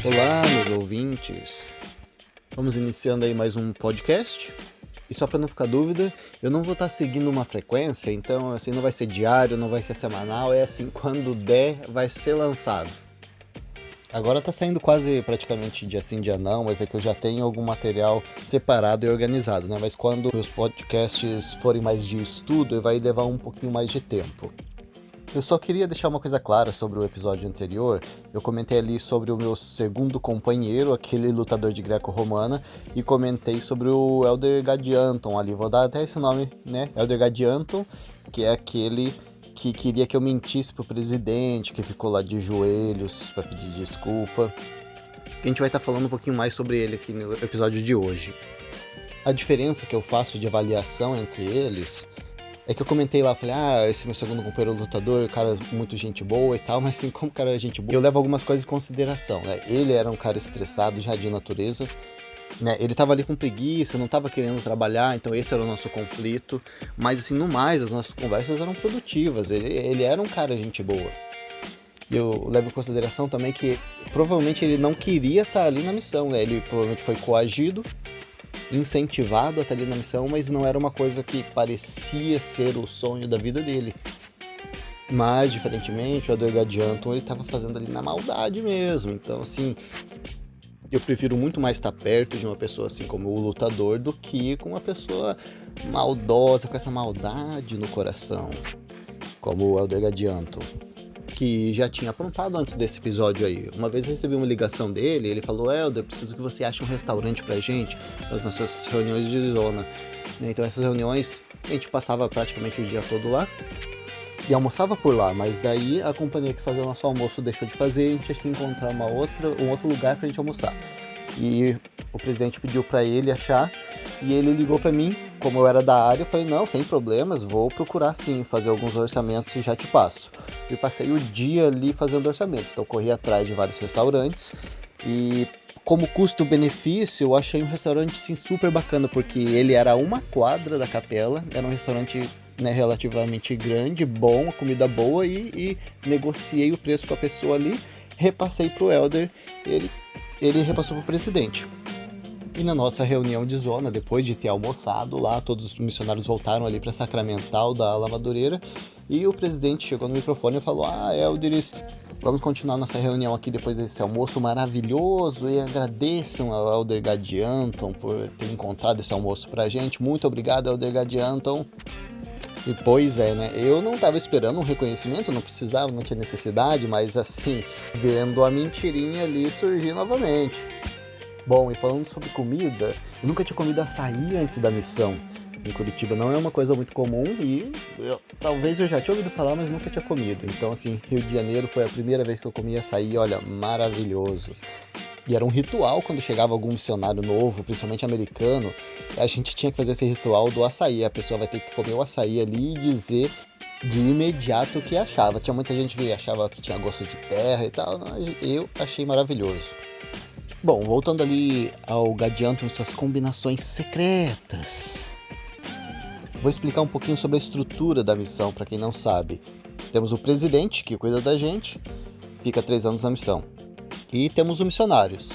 Olá, meus ouvintes. Vamos iniciando aí mais um podcast. E só para não ficar dúvida, eu não vou estar seguindo uma frequência, então assim não vai ser diário, não vai ser semanal, é assim quando der vai ser lançado. Agora tá saindo quase praticamente dia sim, dia não, mas é que eu já tenho algum material separado e organizado, né? Mas quando os podcasts forem mais de estudo, vai levar um pouquinho mais de tempo. Eu só queria deixar uma coisa clara sobre o episódio anterior. Eu comentei ali sobre o meu segundo companheiro, aquele lutador de greco-romana, e comentei sobre o Elder Gadianton ali. Vou dar até esse nome, né? Elder Gadianton, que é aquele que queria que eu mentisse pro presidente, que ficou lá de joelhos para pedir desculpa. A gente vai estar falando um pouquinho mais sobre ele aqui no episódio de hoje. A diferença que eu faço de avaliação entre eles é que eu comentei lá, falei, esse meu segundo companheiro lutador, cara muito gente boa e tal, mas assim, como o cara é gente boa, eu levo algumas coisas em consideração, né? Ele era um cara estressado já de natureza, né? Ele tava ali com preguiça, não tava querendo trabalhar, então esse era o nosso conflito, mas assim, no mais, as nossas conversas eram produtivas, ele era um cara gente boa. E eu levo em consideração também que provavelmente ele não queria estar ali na missão, né? Ele provavelmente foi coagido, incentivado a estar ali na missão, mas não era uma coisa que parecia ser o sonho da vida dele. Mas, diferentemente, o Elder Gadianton, ele estava fazendo ali na maldade mesmo. Então, assim, eu prefiro muito mais estar perto de uma pessoa assim como o lutador do que com uma pessoa maldosa, com essa maldade no coração, como o Elder Gadianton, que já tinha aprontado antes desse episódio aí. Uma vez eu recebi uma ligação dele, ele falou, Elder, preciso que você ache um restaurante pra gente, nas nossas reuniões de zona. Então essas reuniões, a gente passava praticamente o dia todo lá, e almoçava por lá, mas daí a companhia que fazia o nosso almoço deixou de fazer, a gente tinha que encontrar um outro lugar pra gente almoçar. E o presidente pediu pra ele achar, e ele ligou pra mim, como eu era da área, eu falei, não, sem problemas, vou procurar sim, fazer alguns orçamentos e já te passo. E passei o dia ali fazendo orçamento, então corri atrás de vários restaurantes, e como custo-benefício, eu achei um restaurante sim super bacana, porque ele era a uma quadra da capela, era um restaurante, né, relativamente grande, bom, comida boa, e negociei o preço com a pessoa ali, repassei pro Elder, ele repassou pro presidente. E na nossa reunião de zona, depois de ter almoçado lá, todos os missionários voltaram ali para Sacramental da Lavadoreira, e o presidente chegou no microfone e falou, Elderes, vamos continuar nossa reunião aqui depois desse almoço maravilhoso, e agradeçam ao Elder Gadianton por ter encontrado esse almoço pra gente. Muito obrigado, Elder Gadianton. E pois é, né? Eu não tava esperando um reconhecimento, não precisava, não tinha necessidade, mas assim, vendo a mentirinha ali surgir novamente. Bom, e falando sobre comida, eu nunca tinha comido açaí antes da missão. Em Curitiba não é uma coisa muito comum e talvez eu já tinha ouvido falar, mas nunca tinha comido. Então, assim, Rio de Janeiro foi a primeira vez que eu comi açaí, olha, maravilhoso. E era um ritual quando chegava algum missionário novo, principalmente americano, a gente tinha que fazer esse ritual do açaí. A pessoa vai ter que comer o açaí ali e dizer de imediato o que achava. Tinha muita gente que achava que tinha gosto de terra e tal, eu achei maravilhoso. Bom, voltando ali ao Gadianton e suas combinações secretas. Vou explicar um pouquinho sobre a estrutura da missão, para quem não sabe. Temos o presidente, que cuida da gente, fica 3 anos na missão. E temos os missionários.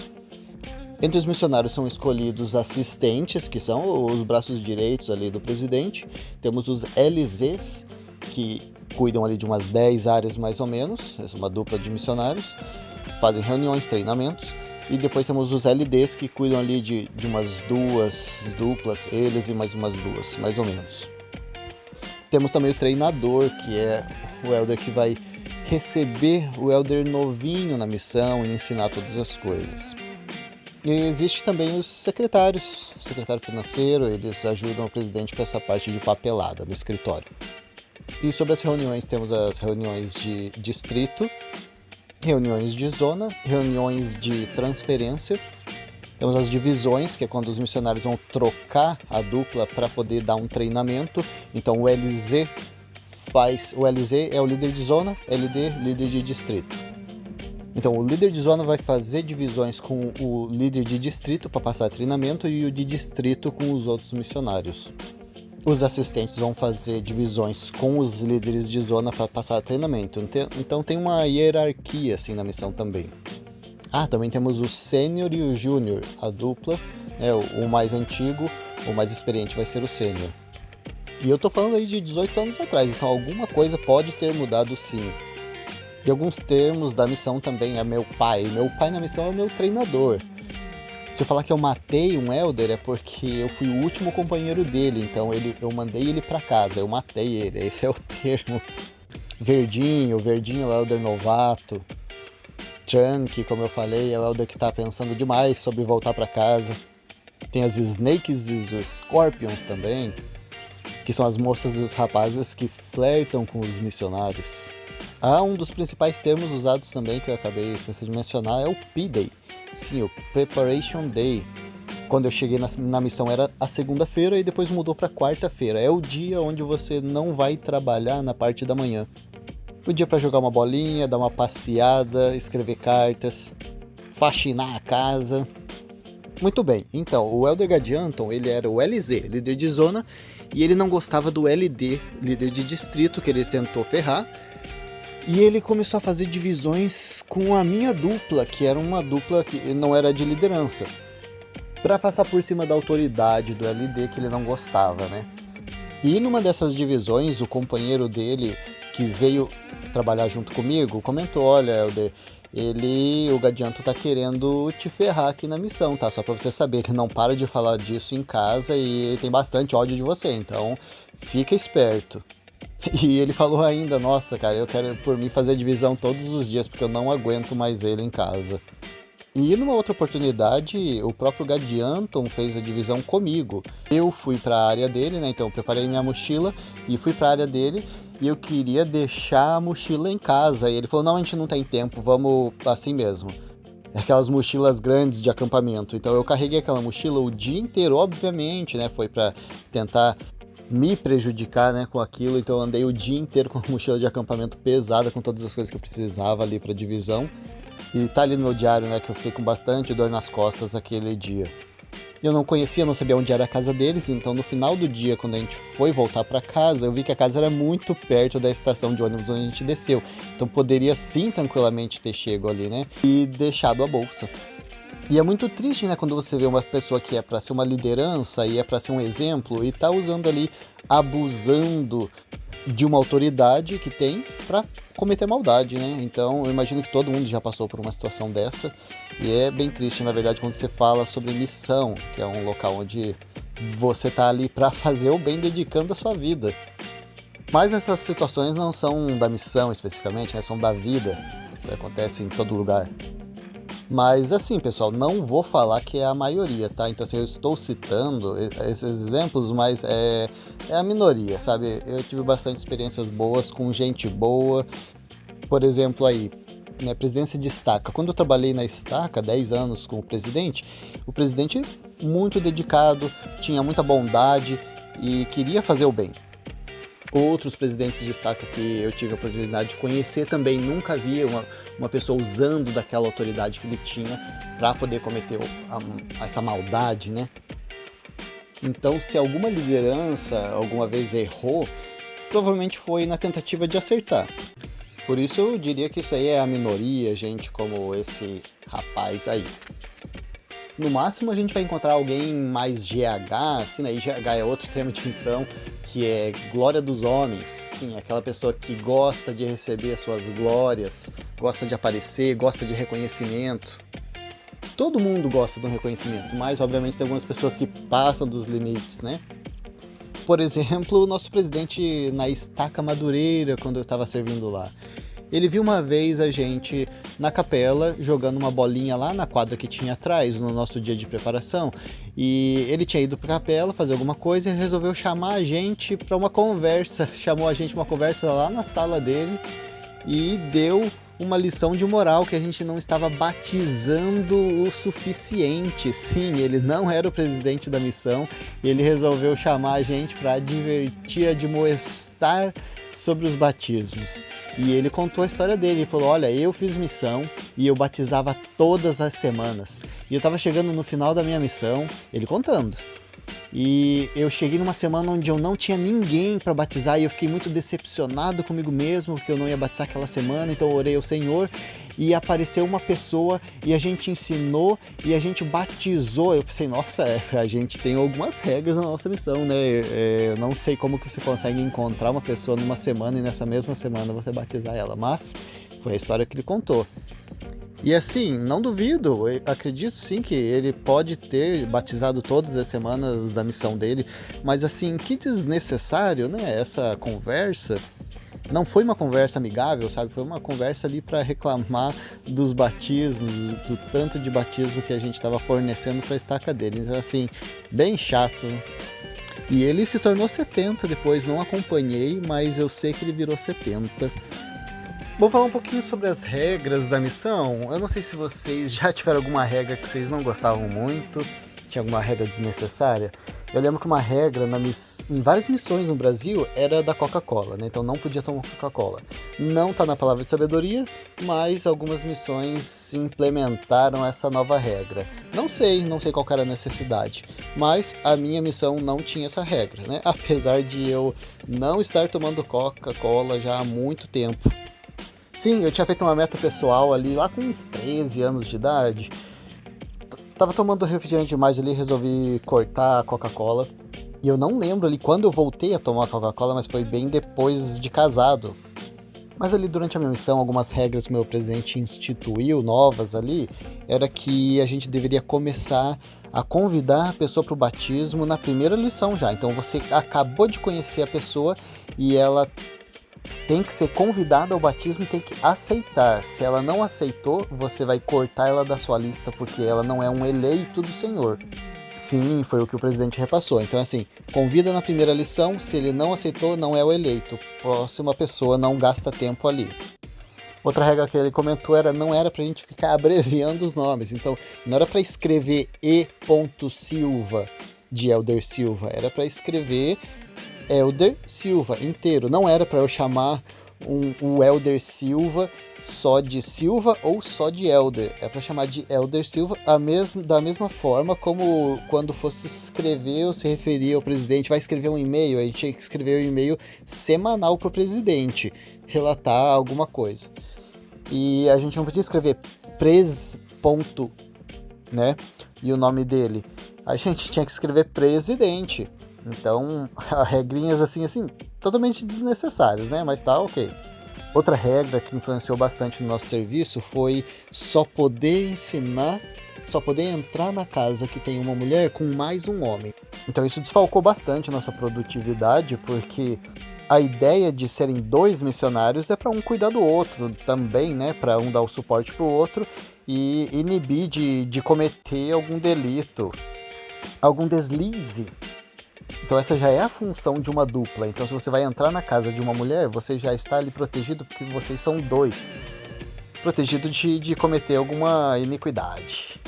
Entre os missionários são escolhidos assistentes, que são os braços direitos ali do presidente. Temos os LZs, que cuidam ali de umas 10 áreas mais ou menos, essa é uma dupla de missionários, fazem reuniões, treinamentos. E depois temos os LDs, que cuidam ali de umas 2 duplas, eles e mais umas 2, mais ou menos. Temos também o treinador, que é o Elder que vai receber o Elder novinho na missão e ensinar todas as coisas. E existe também os secretários, o secretário financeiro, eles ajudam o presidente com essa parte de papelada no escritório. E sobre as reuniões, temos as reuniões de distrito, reuniões de zona, reuniões de transferência. Temos as divisões, que é quando os missionários vão trocar a dupla para poder dar um treinamento. Então o LZ é o líder de zona, LD, líder de distrito. Então o líder de zona vai fazer divisões com o líder de distrito para passar treinamento e o de distrito com os outros missionários. Os assistentes vão fazer divisões com os líderes de zona para passar treinamento. Então tem uma hierarquia assim na missão também. Também temos o Sênior e o Júnior, a dupla, né? O mais antigo, o mais experiente vai ser o Sênior. E eu tô falando aí de 18 anos atrás, então alguma coisa pode ter mudado sim. E alguns termos da missão também é meu pai. Meu pai na missão é o meu treinador. Se eu falar que eu matei um Elder é porque eu fui o último companheiro dele, então eu mandei ele pra casa, eu matei ele, esse é o termo. Verdinho é o Elder novato. Chunk, como eu falei, é o Elder que tá pensando demais sobre voltar pra casa. Tem as Snakes e os Scorpions também, que são as moças e os rapazes que flertam com os missionários. Um dos principais termos usados também, que eu acabei esquecendo de mencionar, é o P-Day. Sim, o Preparation Day. Quando eu cheguei na missão era a segunda-feira e depois mudou para quarta-feira. É o dia onde você não vai trabalhar na parte da manhã. O dia para jogar uma bolinha, dar uma passeada, escrever cartas, faxinar a casa. Muito bem, então, o Elder Gadianton, ele era o LZ, líder de zona, e ele não gostava do LD, líder de distrito, que ele tentou ferrar. E ele começou a fazer divisões com a minha dupla, que era uma dupla que não era de liderança, para passar por cima da autoridade do LD que ele não gostava, né? E numa dessas divisões, o companheiro dele, que veio trabalhar junto comigo, comentou: olha, Elder, o Gadianto tá querendo te ferrar aqui na missão, tá? Só pra você saber, ele não para de falar disso em casa e ele tem bastante ódio de você, então fica esperto. E ele falou ainda: nossa, cara, eu quero por mim fazer divisão todos os dias, porque eu não aguento mais ele em casa. E numa outra oportunidade, o próprio Gadianton fez a divisão comigo. Eu fui para a área dele, né? Então eu preparei minha mochila e fui para a área dele. E eu queria deixar a mochila em casa. E ele falou: não, a gente não tem tempo, vamos assim mesmo. Aquelas mochilas grandes de acampamento. Então eu carreguei aquela mochila o dia inteiro, obviamente, né? Foi para tentar me prejudicar, né, com aquilo. Então eu andei o dia inteiro com a mochila de acampamento pesada, com todas as coisas que eu precisava ali para divisão. E tá ali no meu diário, né, que eu fiquei com bastante dor nas costas aquele dia. Eu não conhecia, não sabia onde era a casa deles, então no final do dia, quando a gente foi voltar para casa, eu vi que a casa era muito perto da estação de ônibus onde a gente desceu. Então poderia sim tranquilamente ter chego ali, né, e deixado a bolsa. E é muito triste, né, quando você vê uma pessoa que é para ser uma liderança e é para ser um exemplo e tá usando ali, abusando de uma autoridade que tem para cometer maldade, né? Então eu imagino que todo mundo já passou por uma situação dessa e é bem triste, na verdade, quando você fala sobre missão, que é um local onde você tá ali para fazer o bem, dedicando a sua vida. Mas essas situações não são da missão especificamente, né? São da vida. Isso acontece em todo lugar. Mas assim, pessoal, não vou falar que é a maioria, tá? Então assim, eu estou citando esses exemplos, mas é a minoria, sabe? Eu tive bastante experiências boas com gente boa. Por exemplo, aí, né, presidência de estaca. Quando eu trabalhei na estaca, 10 anos com o presidente muito dedicado, tinha muita bondade e queria fazer o bem. Outros presidentes de estaca que eu tive a oportunidade de conhecer também, nunca vi uma pessoa usando daquela autoridade que ele tinha para poder cometer essa maldade, né? Então, se alguma liderança alguma vez errou, provavelmente foi na tentativa de acertar. Por isso eu diria que isso aí é a minoria, gente como esse rapaz aí. No máximo a gente vai encontrar alguém mais GH, assim, né? E GH é outro termo de missão, que é glória dos homens. Sim, aquela pessoa que gosta de receber as suas glórias, gosta de aparecer, gosta de reconhecimento. Todo mundo gosta de um reconhecimento, mas obviamente tem algumas pessoas que passam dos limites, né? Por exemplo, o nosso presidente na Estaca Madureira, quando eu estava servindo lá. Ele viu uma vez a gente na capela jogando uma bolinha lá na quadra que tinha atrás no nosso dia de preparação, e ele tinha ido para a capela fazer alguma coisa e resolveu chamar a gente para uma conversa, chamou a gente para uma conversa lá na sala dele e deu uma lição de moral que a gente não estava batizando o suficiente. Sim, ele não era o presidente da missão e ele resolveu chamar a gente para advertir, admoestar sobre os batismos. E ele contou a história dele, ele falou: olha, eu fiz missão e eu batizava todas as semanas. E eu estava chegando no final da minha missão, ele contando. E eu cheguei numa semana onde eu não tinha ninguém para batizar e eu fiquei muito decepcionado comigo mesmo, porque eu não ia batizar aquela semana, então eu orei ao Senhor e apareceu uma pessoa e a gente ensinou e a gente batizou. Eu pensei, nossa, a gente tem algumas regras na nossa missão, né? Eu não sei como que você consegue encontrar uma pessoa numa semana e nessa mesma semana você batizar ela, mas foi a história que ele contou. E assim, não duvido, acredito sim que ele pode ter batizado todas as semanas da missão dele, mas assim, que desnecessário, né? Essa conversa não foi uma conversa amigável, sabe? Foi uma conversa ali para reclamar dos batismos, do tanto de batismo que a gente estava fornecendo para a estaca dele. Então assim, bem chato. E ele se tornou 70 depois, não acompanhei, mas eu sei que ele virou 70. Vou falar um pouquinho sobre as regras da missão. Eu não sei se vocês já tiveram alguma regra que vocês não gostavam muito, tinha alguma regra desnecessária. Eu lembro que uma regra em várias missões no Brasil era da Coca-Cola, né? Então não podia tomar Coca-Cola. Não está na palavra de sabedoria, mas algumas missões implementaram essa nova regra. Não sei qual era a necessidade, mas a minha missão não tinha essa regra, né? Apesar de eu não estar tomando Coca-Cola já há muito tempo. Sim, eu tinha feito uma meta pessoal ali, lá com uns 13 anos de idade. Tava tomando refrigerante demais ali, resolvi cortar a Coca-Cola. E eu não lembro ali quando eu voltei a tomar a Coca-Cola, mas foi bem depois de casado. Mas ali durante a minha missão, algumas regras que meu presidente instituiu, novas ali, era que a gente deveria começar a convidar a pessoa para o batismo na primeira lição já. Então você acabou de conhecer a pessoa e ela tem que ser convidada ao batismo e tem que aceitar. Se ela não aceitou, você vai cortar ela da sua lista porque ela não é um eleito do Senhor. Sim, foi o que o presidente repassou. Então, assim, convida na primeira lição, se ele não aceitou, não é o eleito. Próxima pessoa não gasta tempo ali. Outra regra que ele comentou não era pra gente ficar abreviando os nomes. Então, não era pra escrever E. Silva de Elder Silva, era pra escrever Elder Silva inteiro. Não era para eu chamar o Elder Silva só de Silva ou só de Elder. É para chamar de Elder Silva da mesma forma como quando fosse escrever ou se referir ao presidente. Vai escrever um e-mail, a gente tinha que escrever um e-mail semanal para o presidente, relatar alguma coisa. E a gente não podia escrever né? E o nome dele. A gente tinha que escrever presidente. Então, regrinhas assim, totalmente desnecessárias, né? Mas tá ok. Outra regra que influenciou bastante no nosso serviço foi só poder entrar na casa que tem uma mulher com mais um homem. Então isso desfalcou bastante a nossa produtividade, porque a ideia de serem 2 missionários é para um cuidar do outro também, né? Para um dar o suporte para o outro e inibir de cometer algum delito, algum deslize. Então essa já é a função de uma dupla. Então se você vai entrar na casa de uma mulher, você já está ali protegido porque vocês são 2. Protegido de cometer alguma iniquidade.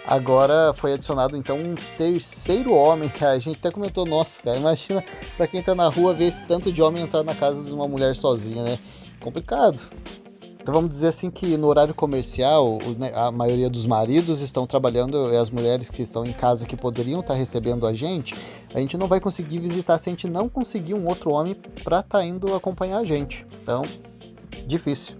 Agora foi adicionado então um 3º homem. A gente até comentou, nossa, cara, imagina pra quem tá na rua ver esse tanto de homem entrar na casa de uma mulher sozinha, né? Complicado. Então vamos dizer assim que no horário comercial, a maioria dos maridos estão trabalhando e as mulheres que estão em casa que poderiam estar recebendo a gente não vai conseguir visitar se a gente não conseguir um outro homem para estar indo acompanhar a gente. Então, difícil.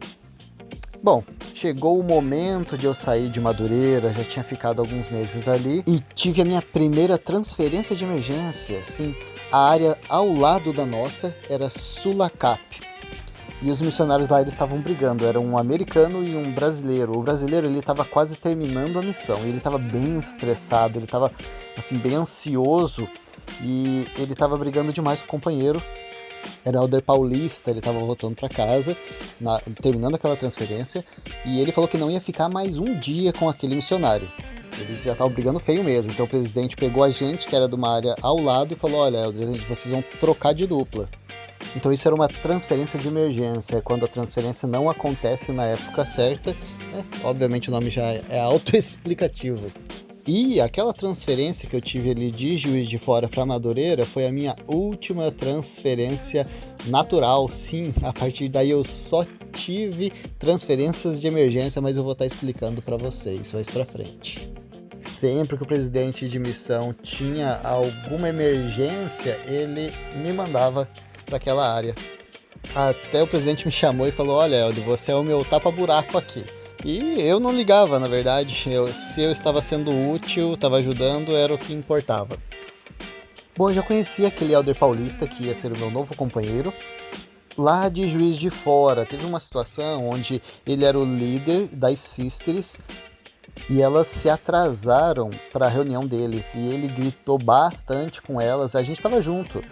Bom, chegou o momento de eu sair de Madureira, já tinha ficado alguns meses ali e tive a minha primeira transferência de emergência. Sim, a área ao lado da nossa era Sulacap. E os missionários lá, eles estavam brigando, era um americano e um brasileiro. O brasileiro, ele estava quase terminando a missão, e ele estava bem estressado, ele estava, assim, bem ansioso, e ele estava brigando demais com o companheiro. Era Elder Paulista, ele estava voltando para casa, terminando aquela transferência, e ele falou que não ia ficar mais um dia com aquele missionário. Eles já estavam brigando feio mesmo, então o presidente pegou a gente, que era de uma área ao lado, e falou, olha, Elder, vocês vão trocar de dupla. Então isso era uma transferência de emergência, quando a transferência não acontece na época certa, né? Obviamente o nome já é autoexplicativo. E aquela transferência que eu tive ali de Juiz de Fora para Madureira foi a minha última transferência natural, sim. A partir daí eu só tive transferências de emergência, mas eu vou estar explicando para vocês mais para frente. Sempre que o presidente de missão tinha alguma emergência, ele me mandava para aquela área. Até o presidente me chamou e falou: olha, Helder, você é o meu tapa-buraco aqui. E eu não ligava, na verdade. Se eu estava sendo útil, estava ajudando, era o que importava. Bom, eu já conhecia aquele Helder paulista que ia ser o meu novo companheiro. Lá de Juiz de Fora, teve uma situação onde ele era o líder das Sisters e elas se atrasaram para a reunião deles. E ele gritou bastante com elas. A gente estava junto,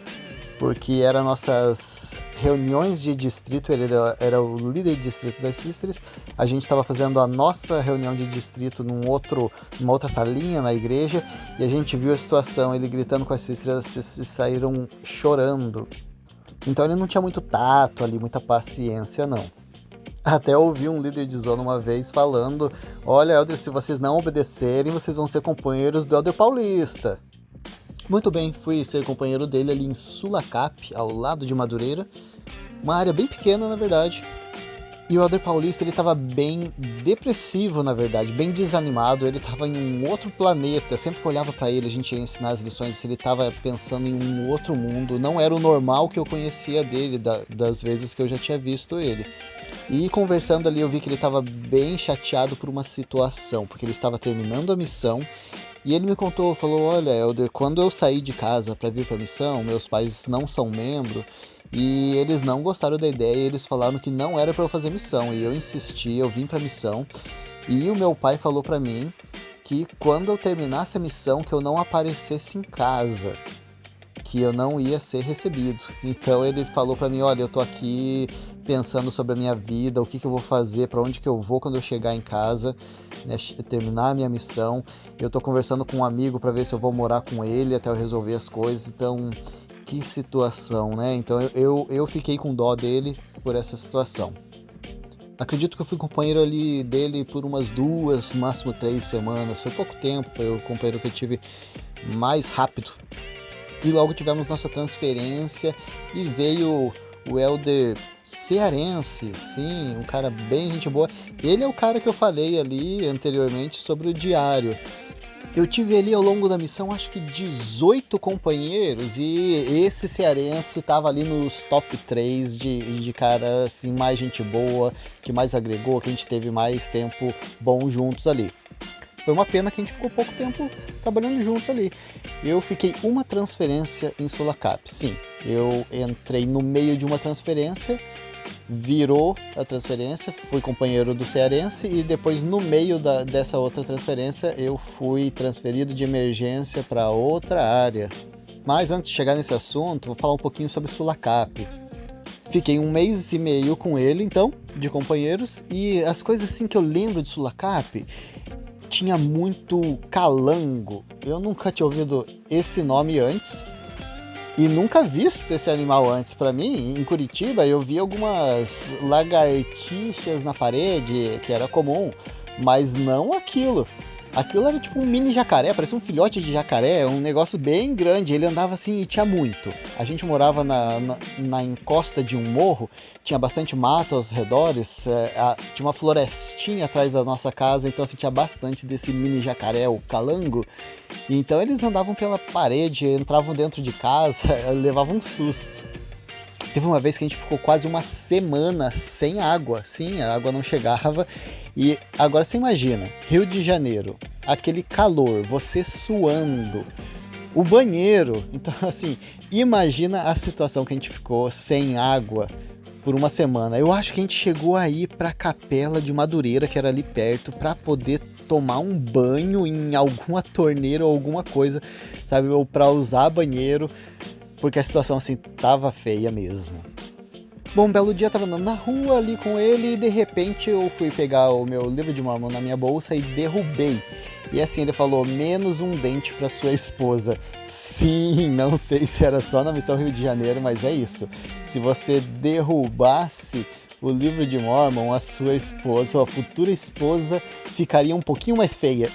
porque eram nossas reuniões de distrito, ele era o líder de distrito das Sisters, a gente estava fazendo a nossa reunião de distrito numa outra salinha na igreja, e a gente viu a situação, ele gritando com as Sisters, as Sisters saíram chorando. Então ele não tinha muito tato ali, muita paciência não. Até ouvi um líder de zona uma vez falando: olha, Helder, se vocês não obedecerem, vocês vão ser companheiros do Helder paulista. Muito bem, fui ser companheiro dele ali em Sulacap, ao lado de Madureira, uma área bem pequena, na verdade. E o Helder paulista, ele estava bem depressivo, na verdade, bem desanimado, ele estava em um outro planeta. Sempre que eu olhava para ele, a gente ia ensinar as lições, ele estava pensando em um outro mundo, não era o normal que eu conhecia dele, das vezes que eu já tinha visto ele. E conversando ali, eu vi que ele estava bem chateado por uma situação, porque ele estava terminando a missão. E ele me contou, falou: olha, Helder, quando eu saí de casa para vir para a missão, meus pais não são membro e eles não gostaram da ideia, eles falaram que não era para eu fazer missão, e eu insisti, eu vim para a missão, e o meu pai falou para mim que quando eu terminasse a missão, que eu não aparecesse em casa, que eu não ia ser recebido. Então ele falou para mim: olha, eu tô aqui pensando sobre a minha vida, o que eu vou fazer, para onde que eu vou quando eu chegar em casa, né, terminar a minha missão. Eu tô conversando com um amigo para ver se eu vou morar com ele até eu resolver as coisas. Então, que situação, né? Então eu fiquei com dó dele por essa situação. Acredito que eu fui companheiro ali dele por umas 2, máximo 3 semanas. Foi pouco tempo, foi o companheiro que eu tive mais rápido. E logo tivemos nossa transferência e veio o Helder cearense, sim, um cara bem gente boa. Ele é o cara que eu falei ali anteriormente sobre o diário. Eu tive ali ao longo da missão, acho que 18 companheiros, e esse cearense estava ali nos top 3 de cara assim, mais gente boa, que mais agregou, que a gente teve mais tempo bom juntos ali. Foi uma pena que a gente ficou pouco tempo trabalhando juntos ali. Eu fiquei uma transferência em Sulacap, sim. Eu entrei no meio de uma transferência, virou a transferência, fui companheiro do cearense e depois no meio dessa outra transferência eu fui transferido de emergência para outra área. Mas antes de chegar nesse assunto, vou falar um pouquinho sobre Sulacap. Fiquei 1 mês e meio com ele, então, de companheiros, e as coisas assim que eu lembro de Sulacap, tinha muito calango. Eu nunca tinha ouvido esse nome antes e nunca visto esse animal antes. Para mim, em Curitiba, eu vi algumas lagartixas na parede, que era comum, mas não aquilo. Aquilo era tipo um mini jacaré, parecia um filhote de jacaré, um negócio bem grande. Ele andava assim e tinha muito. A gente morava na encosta de um morro, tinha bastante mato aos redores, tinha uma florestinha atrás da nossa casa, então assim, tinha bastante desse mini jacaré, o calango. E então eles andavam pela parede, entravam dentro de casa, levavam um susto. Teve uma vez que a gente ficou quase uma semana sem água. Sim, a água não chegava. E agora você imagina, Rio de Janeiro, aquele calor, você suando, o banheiro. Então, assim, imagina a situação que a gente ficou sem água por uma semana. Eu acho que a gente chegou aí pra Capela de Madureira, que era ali perto, pra poder tomar um banho em alguma torneira ou alguma coisa, sabe? Ou pra usar banheiro, porque a situação assim tava feia mesmo. Bom, um belo dia eu tava andando na rua ali com ele e de repente eu fui pegar o meu livro de Mormon na minha bolsa e derrubei. E assim ele falou: menos um dente pra sua esposa. Sim, não sei se era só na missão Rio de Janeiro, mas é isso. Se você derrubasse o livro de Mormon, a sua esposa, sua futura esposa, ficaria um pouquinho mais feia.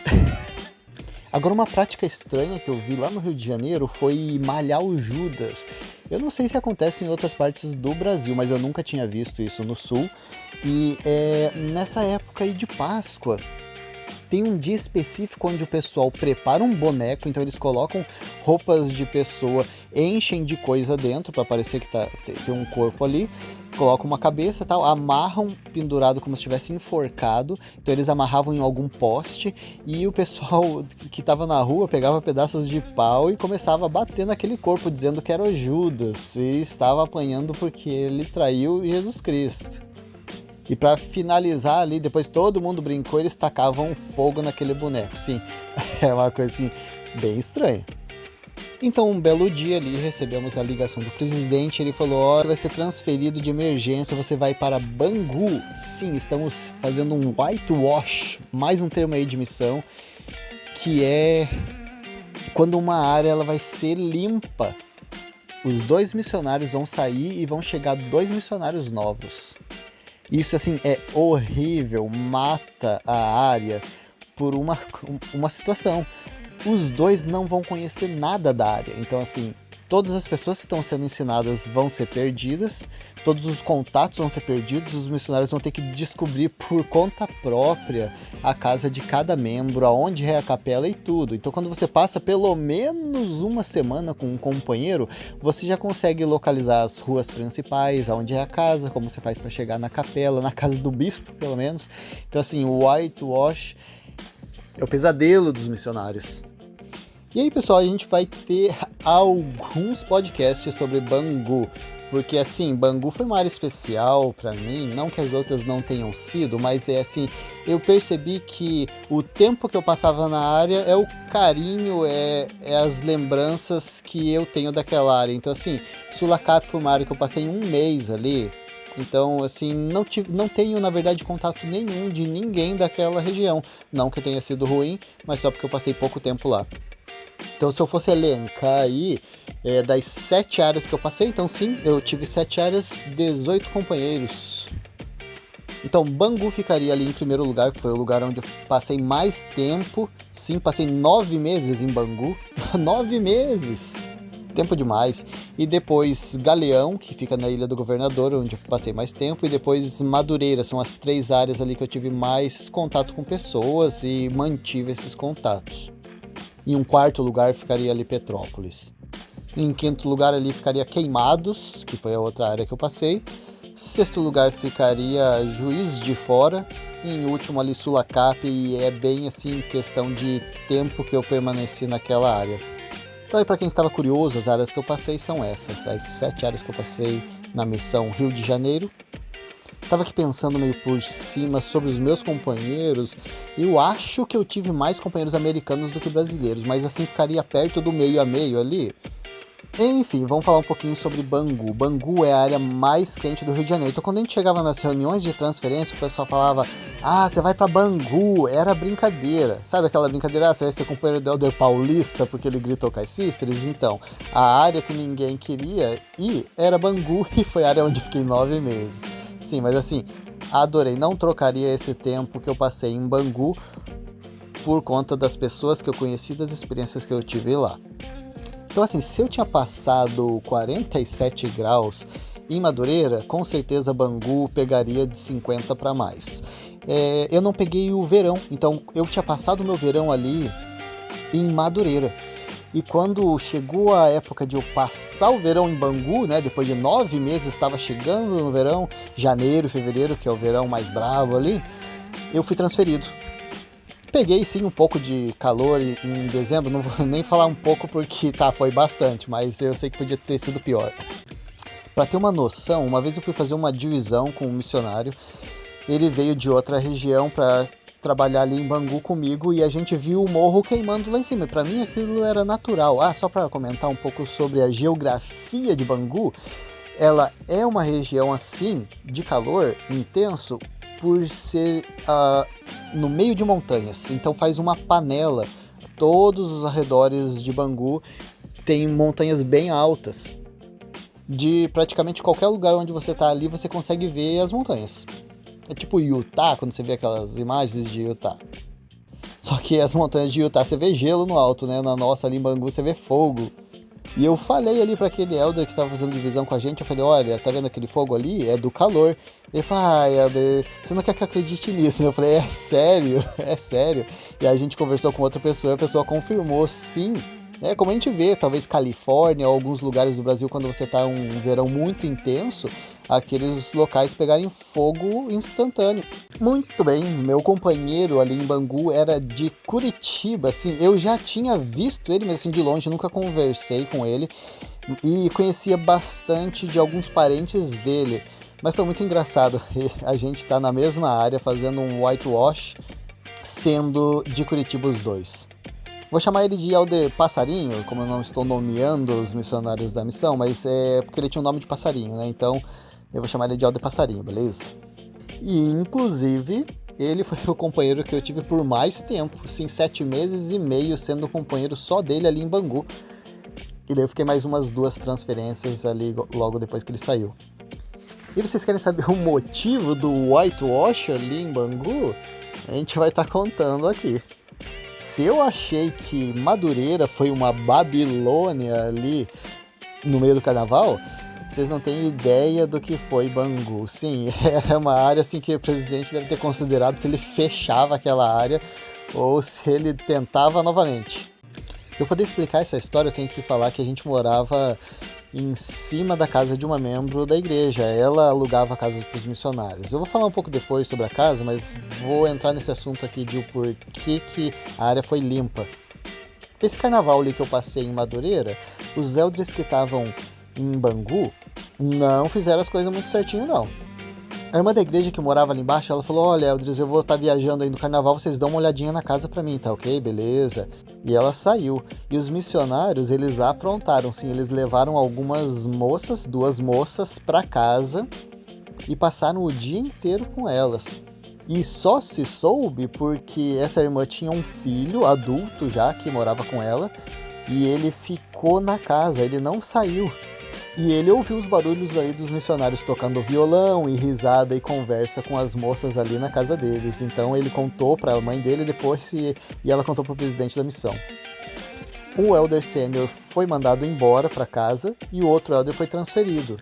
Agora, uma prática estranha que eu vi lá no Rio de Janeiro foi malhar o Judas. Eu não sei se acontece em outras partes do Brasil, mas eu nunca tinha visto isso no Sul. E nessa época aí de Páscoa, tem um dia específico onde o pessoal prepara um boneco, então eles colocam roupas de pessoa, enchem de coisa dentro para parecer que tem um corpo ali, colocam uma cabeça e tal, amarram pendurado como se estivesse enforcado, então eles amarravam em algum poste e o pessoal que estava na rua pegava pedaços de pau e começava a bater naquele corpo, dizendo que era o Judas e estava apanhando porque ele traiu Jesus Cristo. E para finalizar ali, depois todo mundo brincou, eles tacavam fogo naquele boneco. Sim, é uma coisa assim, bem estranha. Então, um belo dia ali, recebemos a ligação do presidente, ele falou, ó, vai ser transferido de emergência, você vai para Bangu. Sim, estamos fazendo um whitewash, mais um termo aí de missão, que é quando uma área ela vai ser limpa. Os 2 missionários vão sair e vão chegar 2 missionários novos. Isso, assim, é horrível, mata a área por uma situação. Os 2 não vão conhecer nada da área, então, assim, todas as pessoas que estão sendo ensinadas vão ser perdidas, todos os contatos vão ser perdidos, os missionários vão ter que descobrir por conta própria a casa de cada membro, aonde é a capela e tudo. Então, quando você passa pelo menos uma semana com um companheiro, você já consegue localizar as ruas principais, aonde é a casa, como você faz para chegar na capela, na casa do bispo, pelo menos. Então, assim, o whitewash é o pesadelo dos missionários. E aí, pessoal, a gente vai ter alguns podcasts sobre Bangu, porque, assim, Bangu foi uma área especial para mim, não que as outras não tenham sido, mas é assim, eu percebi que o tempo que eu passava na área é o carinho, é as lembranças que eu tenho daquela área. Então, assim, Sulacap foi uma área que eu passei 1 mês ali, então, assim, não tenho, na verdade, contato nenhum de ninguém daquela região. Não que tenha sido ruim, mas só porque eu passei pouco tempo lá. Então, se eu fosse elencar aí, das 7 áreas que eu passei, então sim, eu tive 7 áreas, 18 companheiros. Então, Bangu ficaria ali em primeiro lugar, que foi o lugar onde eu passei mais tempo. Sim, passei 9 meses em Bangu. 9 meses! Tempo demais. E depois Galeão, que fica na Ilha do Governador, onde eu passei mais tempo. E depois Madureira, são as 3 áreas ali que eu tive mais contato com pessoas e mantive esses contatos. Em um 4º lugar ficaria ali Petrópolis. Em 5º lugar ali ficaria Queimados, que foi a outra área que eu passei. 6º lugar ficaria Juiz de Fora. E em último ali Sulacap, e é bem assim questão de tempo que eu permaneci naquela área. Então aí, para quem estava curioso, as áreas que eu passei são essas, as 7 áreas que eu passei na missão Rio de Janeiro. Estava aqui pensando meio por cima sobre os meus companheiros. Eu acho que eu tive mais companheiros americanos do que brasileiros, mas assim ficaria perto do meio a meio ali. Enfim, vamos falar um pouquinho sobre Bangu. Bangu é a área mais quente do Rio de Janeiro. Então, quando a gente chegava nas reuniões de transferência, o pessoal falava: ah, você vai pra Bangu. Era brincadeira. Sabe aquela brincadeira? Ah, você vai ser companheiro do Helder Paulista porque ele gritou Kai Sisters? Então, a área que ninguém queria ir era Bangu e foi a área onde fiquei 9 meses. Sim, mas assim, adorei. Não trocaria esse tempo que eu passei em Bangu por conta das pessoas que eu conheci, das experiências que eu tive lá. Então, assim, se eu tinha passado 47 graus em Madureira, com certeza Bangu pegaria de 50 para mais. Eu não peguei o verão, então eu tinha passado o meu verão ali em Madureira. E quando chegou a época de eu passar o verão em Bangu, né, depois de 9 meses, estava chegando no verão, janeiro, fevereiro, que é o verão mais bravo ali, eu fui transferido. Peguei sim um pouco de calor em dezembro, não vou nem falar um pouco porque foi bastante, mas eu sei que podia ter sido pior. Para ter uma noção, uma vez eu fui fazer uma divisão com um missionário, ele veio de outra região para trabalhar ali em Bangu comigo e a gente viu o morro queimando lá em cima. Para mim aquilo era natural. Só para comentar um pouco sobre a geografia de Bangu, ela é uma região assim de calor intenso por ser no meio de montanhas, então faz uma panela. Todos os arredores de Bangu tem montanhas bem altas. De praticamente qualquer lugar onde você tá ali, você consegue ver as montanhas. É tipo Utah, quando você vê aquelas imagens de Utah. Só que as montanhas de Utah você vê gelo no alto, né? Na nossa ali em Bangu você vê fogo. E eu falei ali para aquele elder que tava fazendo divisão com a gente, eu falei, olha, tá vendo aquele fogo ali? É do calor. Ele falou, elder, você não quer que eu acredite nisso? Eu falei, é sério? É sério? E aí a gente conversou com outra pessoa e a pessoa confirmou, sim, É como a gente vê, talvez Califórnia ou alguns lugares do Brasil, quando você está um verão muito intenso, aqueles locais pegarem fogo instantâneo. Muito bem, meu companheiro ali em Bangu era de Curitiba, assim, eu já tinha visto ele, mas assim, de longe, nunca conversei com ele, e conhecia bastante de alguns parentes dele, mas foi muito engraçado, a gente tá na mesma área fazendo um whitewash, sendo de Curitiba os dois. Vou chamar ele de Elder Passarinho, como eu não estou nomeando os missionários da missão, mas é porque ele tinha um nome de passarinho, né? Então eu vou chamar ele de Elder Passarinho, beleza? E inclusive ele foi o companheiro que eu tive por mais tempo, sim, 7 meses e meio sendo companheiro só dele ali em Bangu. E daí eu fiquei mais umas 2 transferências ali logo depois que ele saiu. E vocês querem saber o motivo do whitewash ali em Bangu? A gente vai estar contando aqui. Se eu achei que Madureira foi uma Babilônia ali no meio do carnaval, vocês não têm ideia do que foi Bangu. Sim, era uma área assim que o presidente deve ter considerado se ele fechava aquela área ou se ele tentava novamente. Para eu poder explicar essa história, eu tenho que falar que a gente morava em cima da casa de uma membro da igreja. Ela alugava a casa para os missionários. Eu vou falar um pouco depois sobre a casa, mas vou entrar nesse assunto aqui de o porquê que a área foi limpa. Esse carnaval ali que eu passei em Madureira, os elders que estavam em Bangu não fizeram as coisas muito certinho, não. A irmã da igreja que morava ali embaixo, ela falou: olha, Eldris, eu vou estar viajando aí no carnaval, vocês dão uma olhadinha na casa pra mim, tá ok? Beleza. E ela saiu. E os missionários, eles aprontaram, sim, eles levaram algumas moças, 2 moças, pra casa e passaram o dia inteiro com elas. E só se soube porque essa irmã tinha um filho adulto já que morava com ela e ele ficou na casa, ele não saiu. E ele ouviu os barulhos ali dos missionários tocando violão e risada e conversa com as moças ali na casa deles. Então ele contou para a mãe dele depois e ela contou para o presidente da missão. Um elder sênior foi mandado embora para casa e o outro elder foi transferido.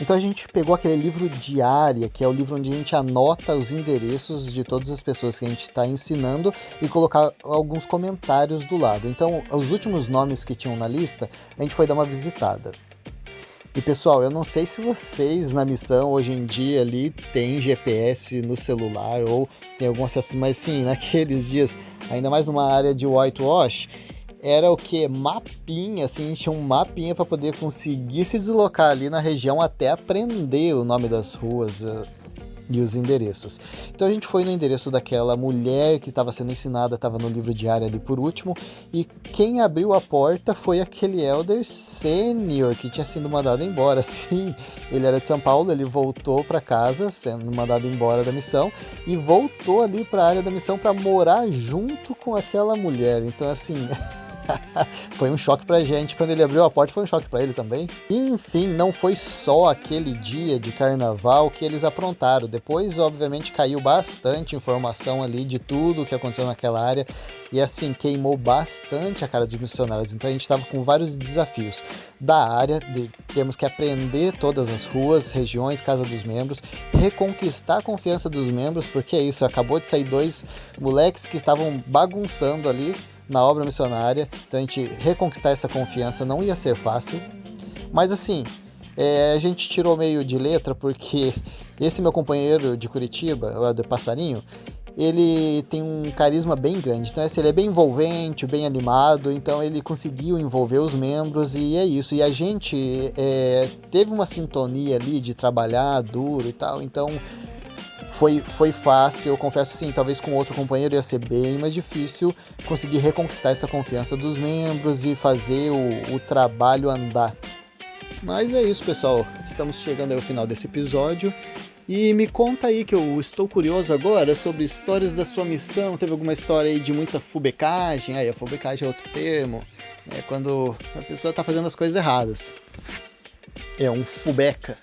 Então a gente pegou aquele livro diário, que é o livro onde a gente anota os endereços de todas as pessoas que a gente está ensinando e colocar alguns comentários do lado. Então os últimos nomes que tinham na lista, a gente foi dar uma visitada. E pessoal, eu não sei se vocês na missão hoje em dia ali tem GPS no celular ou tem algum acesso, mas sim, naqueles dias, ainda mais numa área de whitewash, era o que? Mapinha, assim, a gente tinha um mapinha para poder conseguir se deslocar ali na região até aprender o nome das ruas e os endereços. Então a gente foi no endereço daquela mulher que estava sendo ensinada, estava no livro diário ali por último, e quem abriu a porta foi aquele elder sênior que tinha sido mandado embora. Sim, ele era de São Paulo, ele voltou para casa sendo mandado embora da missão e voltou ali para a área da missão para morar junto com aquela mulher. Então assim, foi um choque pra gente. Quando ele abriu a porta, foi um choque pra ele também. Enfim, não foi só aquele dia de carnaval que eles aprontaram. Depois, obviamente, caiu bastante informação ali de tudo o que aconteceu naquela área. E assim, queimou bastante a cara dos missionários. Então a gente estava com vários desafios da área. Temos que aprender todas as ruas, regiões, casa dos membros, reconquistar a confiança dos membros, porque é isso, acabou de sair 2 moleques que estavam bagunçando ali na obra missionária, então a gente reconquistar essa confiança não ia ser fácil, mas assim, a gente tirou meio de letra, porque esse meu companheiro de Curitiba, o Elder Passarinho, ele tem um carisma bem grande, então assim, ele é bem envolvente, bem animado, então ele conseguiu envolver os membros e é isso, e a gente teve uma sintonia ali de trabalhar duro e tal, então foi fácil, eu confesso, sim, talvez com outro companheiro ia ser bem mais difícil conseguir reconquistar essa confiança dos membros e fazer o trabalho andar. Mas é isso, pessoal, estamos chegando ao final desse episódio e me conta aí, que eu estou curioso agora sobre histórias da sua missão. Teve alguma história aí de muita fubecagem? A fubecagem é outro termo, né, quando a pessoa está fazendo as coisas erradas. É um fubeca.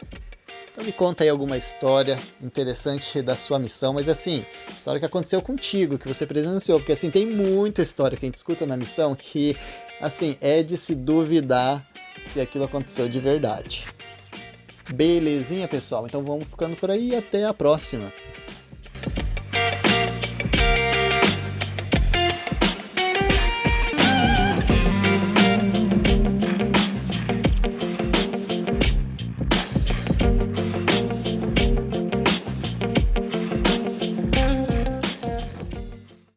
Então me conta aí alguma história interessante da sua missão, mas assim, história que aconteceu contigo, que você presenciou, porque assim, tem muita história que a gente escuta na missão que, assim, é de se duvidar se aquilo aconteceu de verdade. Belezinha, pessoal? Então vamos ficando por aí e até a próxima.